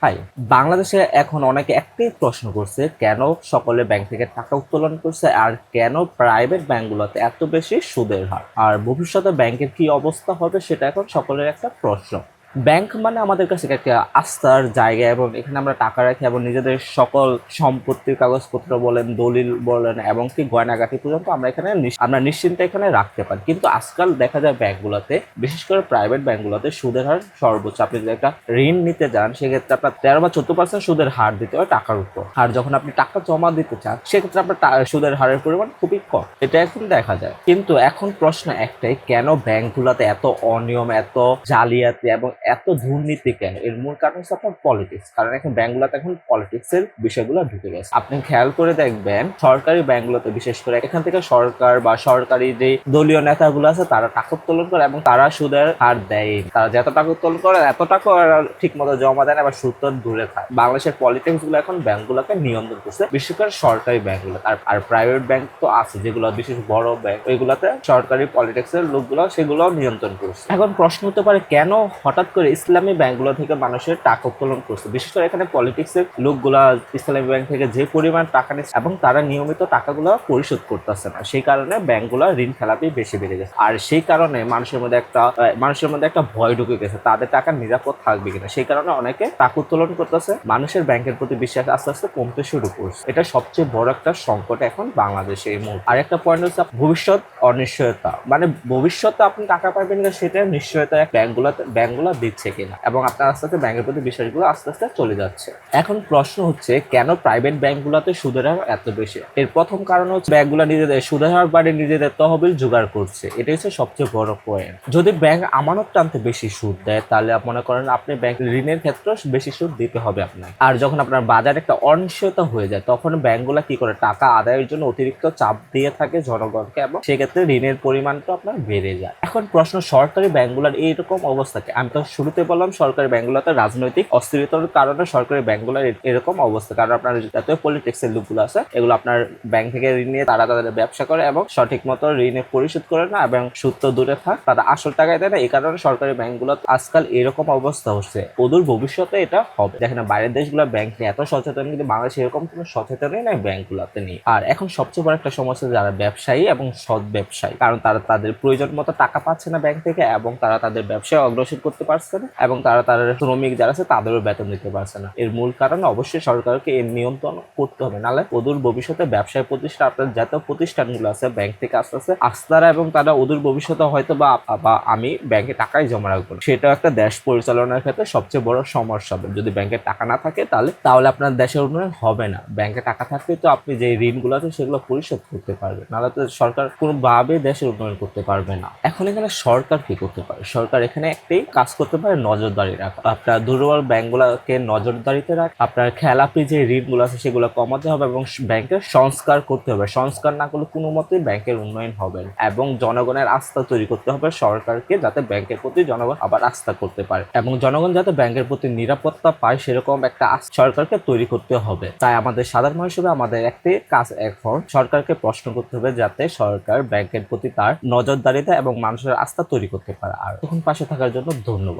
High, বাংলাদেশে এখন অনেকে একটাই প্রশ্ন করছে, কেন সকলে ব্যাংক থেকে টাকা উত্তোলন করছে আর কেন প্রাইভেট ব্যাংকগুলোতে এত বেশি সুদের হার, আর ভবিষ্যতে ব্যাংকের কি অবস্থা হবে সেটা এখন সকলের একটা প্রশ্ন। ব্যাংক মানে আমাদের কাছে একটা আস্থার জায়গা, এবং এখানে আমরা টাকা রাখি এবং নিজেদের সকল সম্পত্তির কাগজপত্র বলেন, দলিল বলেন, এবং কি গয়নাগাটি পর্যন্ত আমরা এখানে আমরা নিশ্চিন্তে এখানে রাখতে পারি। কিন্তু আজকাল দেখা যায় ব্যাংকগুলোতে, বিশেষ করে প্রাইভেট ব্যাংকগুলোতে সুদের হার সর্বোচ্চ। আপনি যদি একটা ঋণ নিতে যান সেক্ষেত্রে আপনার 13 বা 14% সুদের হার দিতে হয় টাকার উপর, আর যখন আপনি টাকা জমা দিতে চান সেক্ষেত্রে আপনার সুদের হারের পরিমাণ খুবই কম। এটা এখন দেখা যায়। কিন্তু এখন প্রশ্ন একটাই, কেন ব্যাংকগুলোতে এত অনিয়ম, এত জালিয়াতি এবং এত দুর্নীতি কেন? এর মূল কারণ হচ্ছে আপনার পলিটিক্স। কারণ এখন ব্যাংকগুলোতে এখন পলিটিক্স এর বিষয়গুলো ঢুকে গেছে। আপনি খেয়াল করে দেখবেন সরকারি ব্যাংকগুলোতে, বিশেষ করে এখান থেকে সরকার বা সরকারি যে দলীয় নেতাগুলো আছে তারা টাকা উত্তোলন করে এবং তারা সুদের হার দেয়। তারা যত টাকা উত্তোলন করে এত টাকা ঠিক মতো জমা দেয় না, আবার সুদ তো দূরে থাকে। বাংলাদেশের পলিটিক্স গুলো এখন ব্যাংকগুলোকে নিয়ন্ত্রণ করছে, বিশেষ করে সরকারি ব্যাংকগুলো। আর প্রাইভেট ব্যাংক তো আছে যেগুলো বিশেষ বড় ব্যাংক, ওইগুলোতে সরকারি পলিটিক্স এর লোকগুলো সেগুলো নিয়ন্ত্রণ করছে। এখন প্রশ্ন হতে পারে, কেন হঠাৎ করে ইসলামী ব্যাংকগুলো থেকে মানুষের টাকা উত্তোলন করছে? বিশেষ করে এখানে পলিটিক্স এর লোকগুলা ইসলামী ব্যাংক থেকে যে পরিমাণ টাকা নিচ্ছে এবং তারা নিয়মিত টাকাগুলো পরিশোধ করতেছে না, সেই কারণে ব্যাংকগুলো ঋণ খেলাপি বেশি বেড়ে গেছে। আর সেই কারণে মানুষের মধ্যে একটা ভয় ঢুকে গেছে, তাদের টাকা নিরাপদ থাকবে কিনা। সেই কারণে অনেকে টাকা উত্তোলন করতেছে, মানুষের ব্যাংকের প্রতি বিশ্বাস আস্তে আস্তে কমতে শুরু করছে। এটা সবচেয়ে বড় একটা সংকট এখন বাংলাদেশে এই মুহূর্তে। আর একটা পয়েন্ট হচ্ছে ভবিষ্যৎ অনিশ্চয়তা, মানে ভবিষ্যতে আপনি টাকা পাবেন কিনা সেটা নিশ্চয়তা ব্যাংকগুলো দিচ্ছে কিনা, এবং আপনার আস্তে আস্তে ব্যাংকের প্রতি বিশ্বাসগুলো আস্তে আস্তে চলে যাচ্ছে। এখন প্রশ্ন হচ্ছে, কেন প্রাইভেট ব্যাংকগুলোতে সুদের হার এত বেশি? এর প্রথম কারণ হচ্ছে ব্যাংকগুলো নিজেদের সুদের হার বাড়িয়ে নিজেদের তহবিল জোগাড় করছে। এটাই হচ্ছে সবচেয়ে বড় পয়েন্ট। যদি ব্যাংক আমানত টানতে বেশি সুদ দেয় তাহলে মনে করেন আপনি ব্যাংক ঋণের ক্ষেত্রে বেশি সুদ দিতে হবে আপনার। আর যখন আপনার বাজারে একটা অনিশ্চয়তা হয়ে যায় তখন ব্যাংকগুলো কি করে, টাকা আদায়ের জন্য অতিরিক্ত চাপ দিয়ে থাকে জনগণকে, এবং সেক্ষেত্রে ঋণের পরিমাণটা আপনার বেড়ে যায়। এখন প্রশ্ন, সরকারি ব্যাংকগুলোর এইরকম অবস্থাকে, আমি তো শুরুতে বললাম সরকারি ব্যাংকগুলোতে রাজনৈতিক অস্থিরতার কারণে সরকারি ব্যাংকগুলোর এরকম অবস্থা। কারণ আপনার জাতীয় পলিটিক্স এর লোকগুলো আছে, এগুলো আপনার ব্যাংক থেকে ঋণ নিয়ে তারা তাদের ব্যবসা করে এবং সঠিক মতো ঋণের পরিশোধ করে না, এবং সুদ তো দূরে থাক, তারা আসল টাকায় দেয় না। এই কারণে সরকারি ব্যাংকগুলো আজকাল এরকম অবস্থা হচ্ছে। অদূর ভবিষ্যতে এটা হবে। দেখেন বাইরের দেশগুলো ব্যাংক নিয়ে এত সচেতন, কিন্তু বাংলাদেশে এরকম কোনো সচেতনই নাই ব্যাংকগুলোতে নিয়ে। আর এখন সবচেয়ে বড় একটা সমস্যা যারা ব্যবসায়ী এবং সৎ ব্যবসায়ী, কারণ তারা তাদের প্রয়োজন মতো টাকা পাচ্ছে না ব্যাংক থেকে, এবং তারা তাদের ব্যবসায় অগ্রসর করতে পারছে না, এবং তারা তাদের শ্রমিক যারা আছে তাদেরও বেতন দিতে পারছে না। এর মূল কারণ অবশ্যই সরকারকে এর নিয়ন্ত্রণ করতে হবে, নাহলে অদূর ভবিষ্যতে ব্যবসায় প্রতিষ্ঠান, আপনার জাতীয় প্রতিষ্ঠানগুলো আছে ব্যাংক থেকে আস্তে আস্তে আস্তারা, এবং তারা অদূর ভবিষ্যতে হয়তো বা আমি ব্যাংকে টাকাই জমা রাখবো, সেটা একটা দেশ পরিচালনার ক্ষেত্রে সবচেয়ে বড় সমস্যা হবে। যদি ব্যাংকে টাকা না থাকে তাহলে আপনার দেশের উন্নয়ন হবে না। ব্যাংকে টাকা থাকলে তো আপনি যে ঋণগুলো আছে সেগুলো পরিশোধ করতে পারবেন, নাহলে তো সরকার কোনোভাবে দেশের উন্নয়ন করতে পারবে না। এখন এখানে সরকার কি করতে পারে? সরকার এখানে একটাই কাজ করতে পারে, নজরদারি রাখা। আপনার দুর্বল ব্যাংকগুলোকে নজরদারিতে রাখ, আপনার খেলাপি যে ঋণগুলো আছে সেগুলো কমাতে হবে, এবং ব্যাংকের সংস্কার করতে হবে। সংস্কার না করলে কোনো মতেই ব্যাংকের উন্নয়ন হবে না, এবং জনগণের আস্থা তৈরি করতে হবে সরকারকে, যাতে ব্যাংকের প্রতি জনগণ আবার আস্থা করতে পারে, এবং জনগণ যাতে ব্যাংকের প্রতি নিরাপত্তা পায় সেরকম একটা সরকারকে তৈরি করতে হবে। তাই আমাদের সাধারণ মানুষ হিসেবে আমাদের একটি কাজ এখন সরকারকে প্রশ্ন করতে হবে, যাতে সরকার ব্যাংকের প্রতি তার নজরদারিতা এবং মানুষের আস্থা তৈরি করতে পারে। আর তখন পাশে থাকার জন্য ধন্যবাদ।